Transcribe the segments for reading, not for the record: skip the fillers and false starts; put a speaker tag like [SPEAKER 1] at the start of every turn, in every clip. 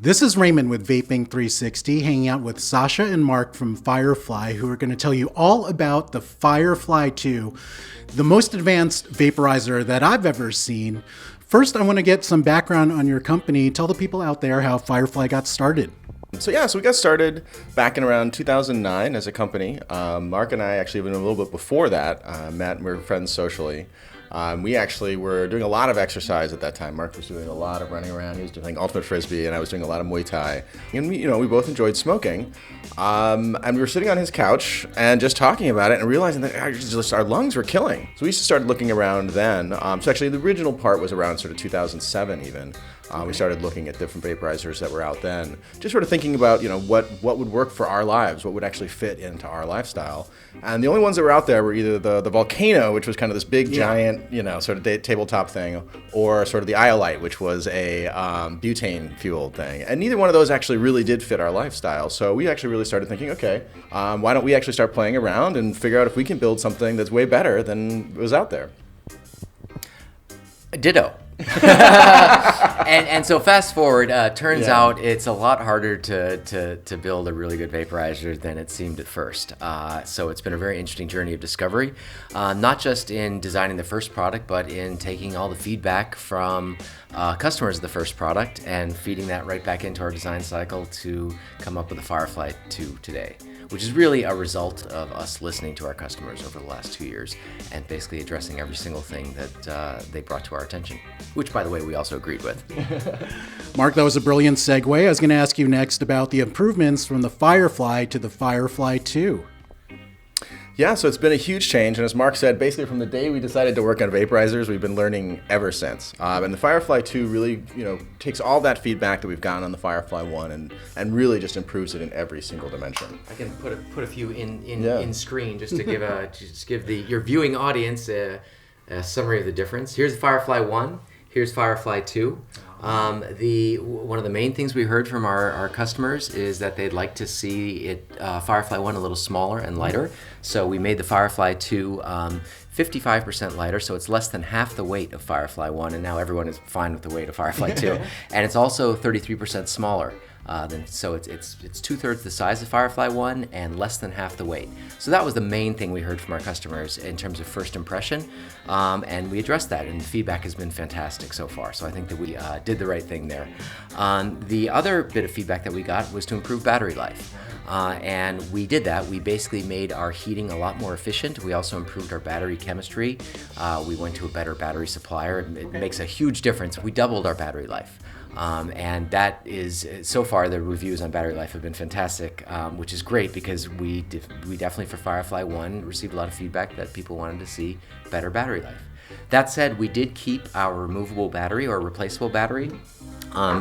[SPEAKER 1] This is Raymond with Vaping 360, hanging out with Sasha and Mark from Firefly, who are going to tell you all about the Firefly 2, the most advanced vaporizer that I've ever seen. First, I want to get some background on your company. Tell the people out there how Firefly got started.
[SPEAKER 2] So we got started back in around 2009 as a company. Mark and I actually, even a little bit before that, met and we were friends socially. We actually were doing a lot of exercise at that time. Mark was doing a lot of running around. He was doing ultimate frisbee, and I was doing a lot of Muay Thai. And we both enjoyed smoking. And we were sitting on his couch and just talking about it and realizing that our lungs were killing. So we used to start looking around then. So actually, the original part was around sort of 2007 even. We started looking at different vaporizers that were out then, just sort of thinking about what would work for our lives, what would actually fit into our lifestyle. And the only ones that were out there were either the Volcano, which was kind of this big giant sort of tabletop thing, or sort of the Iolite, which was a butane fueled thing. And neither one of those actually really did fit our lifestyle. So we actually really started thinking, okay, why don't we actually start playing around and figure out if we can build something that's way better than was out there.
[SPEAKER 3] Ditto. and so fast forward, turns out it's a lot harder to build a really good vaporizer than it seemed at first. So it's been a very interesting journey of discovery, not just in designing the first product, but in taking all the feedback from customers of the first product and feeding that right back into our design cycle to come up with the Firefly 2 today, which is really a result of us listening to our customers over the last 2 years and basically addressing every single thing that they brought to our attention, which, by the way, we also agreed with.
[SPEAKER 1] Mark, that was a brilliant segue. I was going to ask you next about the improvements from the Firefly to the Firefly 2.
[SPEAKER 2] Yeah, so it's been a huge change, and as Mark said, basically from the day we decided to work on vaporizers, we've been learning ever since. And the Firefly 2 really, takes all that feedback that we've gotten on the Firefly 1 and really just improves it in every single dimension.
[SPEAKER 3] I can put a few in screen just to give your viewing audience a summary of the difference. Here's the Firefly 1. Here's Firefly 2. One of the main things we heard from our customers is that they'd like to see Firefly 1 a little smaller and lighter. So we made the Firefly 2 55% lighter, so it's less than half the weight of Firefly 1, and now everyone is fine with the weight of Firefly 2. And it's also 33% smaller. So it's 2/3 the size of Firefly 1 and less than half the weight. So that was the main thing we heard from our customers in terms of first impression, and we addressed that, and the feedback has been fantastic so far. So I think that we did the right thing there. The other bit of feedback that we got was to improve battery life. And we did that. We basically made our heating a lot more efficient. We also improved our battery chemistry. We went to a better battery supplier. It makes a huge difference. We doubled our battery life. And that is, so far, the reviews on battery life have been fantastic, which is great because we definitely, for Firefly 1, received a lot of feedback that people wanted to see better battery life. That said, we did keep our removable battery or replaceable battery,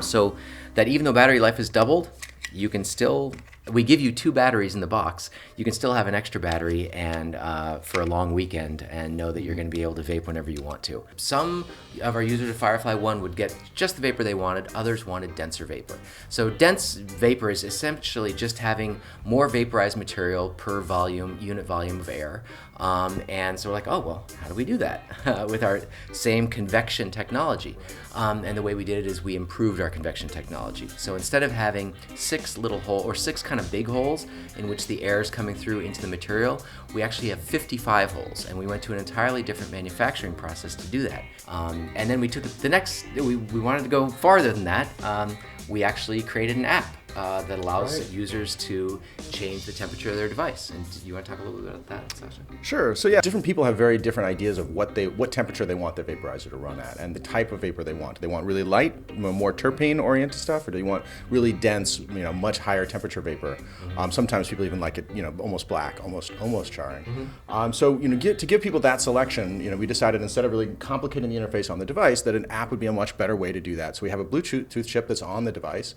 [SPEAKER 3] so that even though battery life is doubled, you can still... We give you 2 batteries in the box. You can still have an extra battery and for a long weekend and know that you're going to be able to vape whenever you want to. Some of our users of Firefly 1 would get just the vapor they wanted. Others wanted denser vapor. So dense vapor is essentially just having more vaporized material per unit volume of air. And so we're like, oh, well, how do we do that with our same convection technology? And the way we did it is we improved our convection technology. So instead of having 6 little holes or 6 kind of big holes in which the air is coming through into the material, we actually have 55 holes. And we went to an entirely different manufacturing process to do that. And then we took we wanted to go farther than that. We actually created an app that allows users to change the temperature of their device. And do you want to talk a little bit about that, Sasha?
[SPEAKER 2] Sure. So different people have very different ideas of what temperature they want their vaporizer to run at and the type of vapor they want. Do they want really light, more terpene-oriented stuff, or do they want really dense, much higher temperature vapor? Sometimes people even like it, almost black, almost charring. So to give people that selection, we decided instead of really complicating the interface on the device, that an app would be a much better way to do that. So we have a Bluetooth chip that's on the device.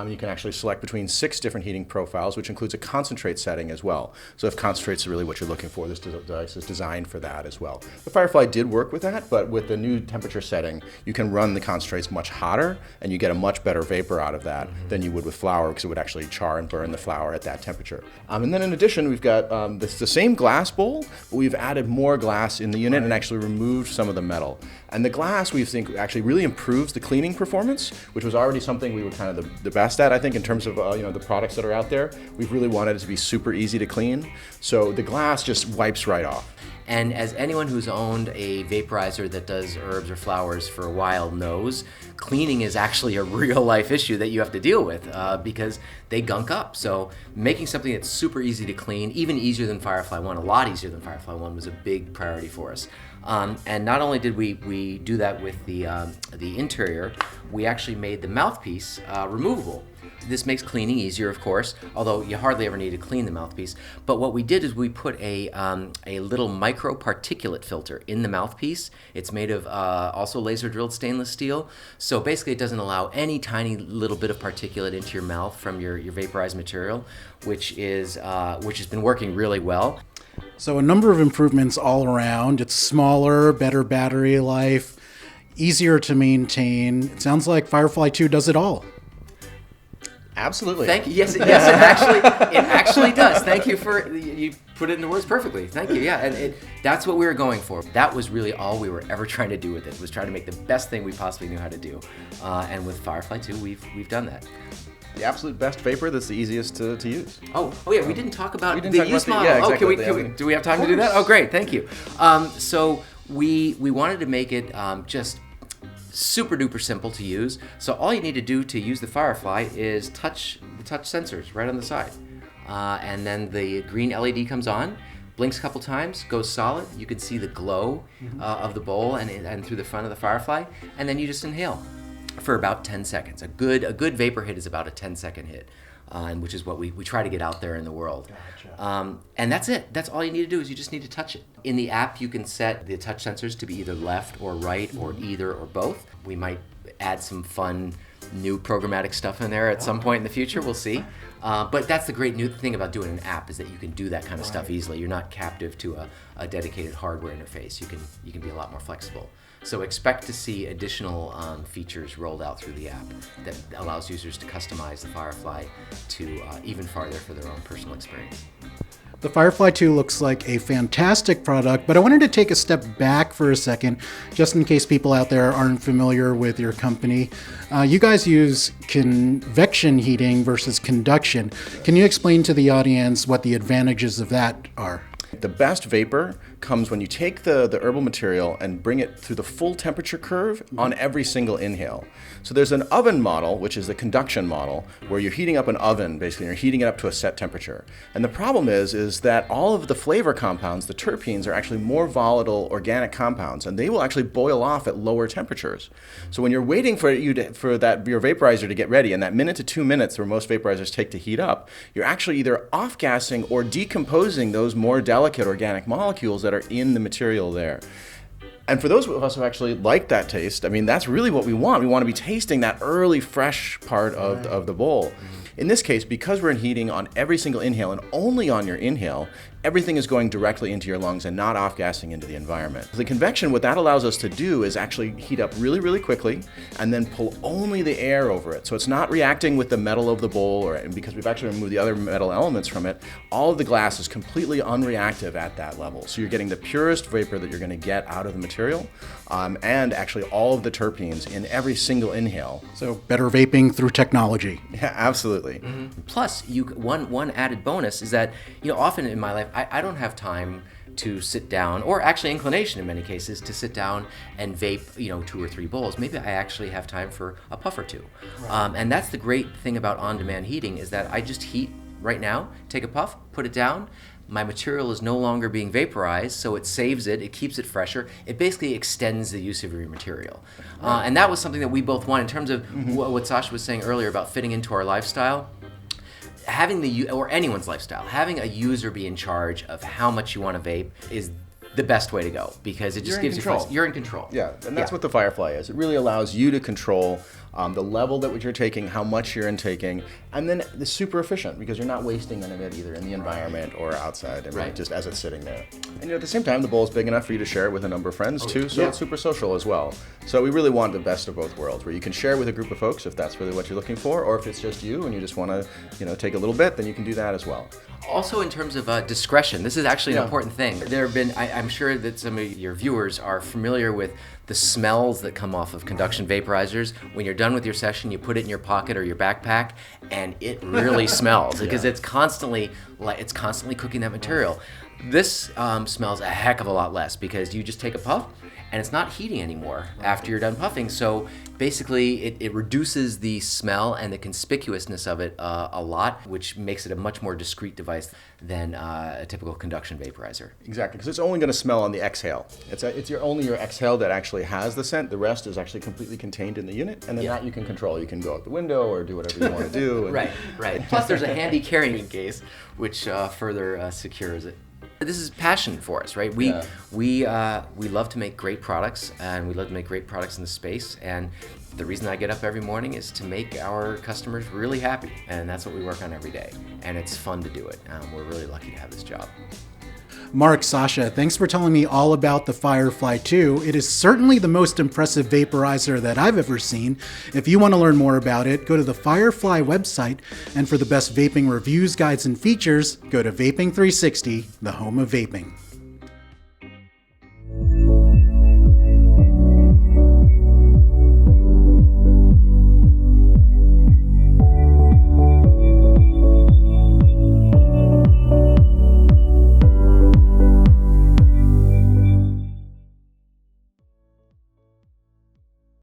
[SPEAKER 2] You can actually select between 6 different heating profiles, which includes a concentrate setting as well. So if concentrates are really what you're looking for, this device is designed for that as well. The Firefly did work with that, but with the new temperature setting, you can run the concentrates much hotter, and you get a much better vapor out of that than you would with flour, because it would actually char and burn the flour at that temperature. And then in addition, we've got the same glass bowl, but we've added more glass in the unit and actually removed some of the metal. And the glass, we think, actually really improves the cleaning performance, which was already something we were kind of the best at, I think, in terms of the products that are out there. We've really wanted it to be super easy to clean. So the glass just wipes right off.
[SPEAKER 3] And as anyone who's owned a vaporizer that does herbs or flowers for a while knows, cleaning is actually a real life issue that you have to deal with because they gunk up. So making something that's super easy to clean, even easier than Firefly 1, a lot easier than Firefly 1, was a big priority for us. And not only did we do that with the interior, we actually made the mouthpiece removable. This makes cleaning easier, of course, although you hardly ever need to clean the mouthpiece. But what we did is we put a little micro particulate filter in the mouthpiece. It's made of also laser drilled stainless steel. So basically it doesn't allow any tiny little bit of particulate into your mouth from your vaporized material, which has been working really well.
[SPEAKER 1] So a number of improvements all around. It's smaller, better battery life, easier to maintain. It sounds like Firefly 2 does it all.
[SPEAKER 2] Absolutely.
[SPEAKER 3] Thank you. Yes, it actually does. Thank you you put it into words perfectly. Thank you. Yeah, and that's what we were going for. That was really all we were ever trying to do with it, was try to make the best thing we possibly knew how to do. And with Firefly 2, we've done that.
[SPEAKER 2] The absolute best vapor that's the easiest to use.
[SPEAKER 3] Oh yeah, we didn't talk about the use model.
[SPEAKER 2] Yeah, exactly.
[SPEAKER 3] Do we have time to do that? Oh, great, thank you. So we wanted to make it just super duper simple to use. So all you need to do to use the Firefly is touch the touch sensors right on the side. And then the green LED comes on, blinks a couple times, goes solid. You can see the glow of the bowl and through the front of the Firefly, and then you just inhale for about 10 seconds. A good vapor hit is about a 10-second hit, which is what we try to get out there in the world. Gotcha. And that's it. That's all you need to do is you just need to touch it. In the app, you can set the touch sensors to be either left or right or either or both. We might add some fun new programmatic stuff in there at some point in the future. We'll see. But that's the great new thing about doing an app, is that you can do that kind of stuff easily. You're not captive to a dedicated hardware interface. You can be a lot more flexible. So expect to see additional features rolled out through the app that allows users to customize the Firefly to even farther for their own personal experience.
[SPEAKER 1] The Firefly 2 looks like a fantastic product, but I wanted to take a step back for a second, just in case people out there aren't familiar with your company. You guys use convection heating versus conduction. Can you explain to the audience what the advantages of that are?
[SPEAKER 2] The best vapor comes when you take the herbal material and bring it through the full temperature curve on every single inhale. So there's an oven model, which is the conduction model, where you're heating up an oven, basically, and you're heating it up to a set temperature. And the problem is that all of the flavor compounds, the terpenes, are actually more volatile organic compounds, and they will actually boil off at lower temperatures. So when you're waiting for your vaporizer to get ready, and that minute to 2 minutes where most vaporizers take to heat up, you're actually either off-gassing or decomposing those more delicate organic molecules that are in the material there. And for those of us who actually like that taste, I mean, that's really what we want. We want to be tasting that early, fresh part of the bowl. In this case, because we're heating on every single inhale and only on your inhale, everything is going directly into your lungs and not off-gassing into the environment. The convection, what that allows us to do is actually heat up really, really quickly and then pull only the air over it. So it's not reacting with the metal of the bowl, and because we've actually removed the other metal elements from it, all of the glass is completely unreactive at that level. So you're getting the purest vapor that you're going to get out of the material, and actually all of the terpenes in every single inhale.
[SPEAKER 1] So better vaping through technology.
[SPEAKER 2] Yeah, absolutely.
[SPEAKER 3] Mm-hmm. Plus, one added bonus is that, often in my life, I don't have time to sit down, or actually inclination in many cases, to sit down and vape, 2 or 3 bowls. Maybe I actually have time for a puff or two. Right. And that's the great thing about on-demand heating, is that I just heat right now, take a puff, put it down. My material is no longer being vaporized, so it saves it, it keeps it fresher. It basically extends the use of your material. And that was something that we both want in terms of what Sasha was saying earlier about fitting into our lifestyle. Having or anyone's lifestyle, having a user be in charge of how much you want to vape is the best way to go, because it just gives you you're in control.
[SPEAKER 2] Yeah, and that's what the Firefly is. It really allows you to control the level that which you're taking, how much you're intaking, and then it's super efficient because you're not wasting any of it either in the environment or outside, just as it's sitting there. And at the same time, the bowl is big enough for you to share it with a number of friends too, so it's super social as well. So we really want the best of both worlds, where you can share with a group of folks if that's really what you're looking for, or if it's just you and you just want to, take a little bit, then you can do that as well.
[SPEAKER 3] Also, in terms of discretion, this is actually an important thing. There have been, I'm sure that some of your viewers are familiar with the smells that come off of conduction vaporizers. When you're done with your session, you put it in your pocket or your backpack, and it really smells because it's constantly cooking that material. This smells a heck of a lot less because you just take a puff and it's not heating anymore after you're done puffing. So basically it reduces the smell and the conspicuousness of it a lot, which makes it a much more discreet device than a typical conduction vaporizer.
[SPEAKER 2] Exactly, because it's only going to smell on the exhale. It's only your exhale that actually has the scent. The rest is actually completely contained in the unit, and then that you can control. You can go out the window or do whatever you want to do.
[SPEAKER 3] Right. Plus there's a handy carrying case, which further secures it. This is passion for us, right? We love to make great products, and we love to make great products in the space. And the reason I get up every morning is to make our customers really happy, and that's what we work on every day. And it's fun to do it. We're really lucky to have this job.
[SPEAKER 1] Mark, Sasha, thanks for telling me all about the Firefly 2. It is certainly the most impressive vaporizer that I've ever seen. If you want to learn more about it, go to the Firefly website, and for the best vaping reviews, guides, and features, go to Vaping 360, the home of vaping.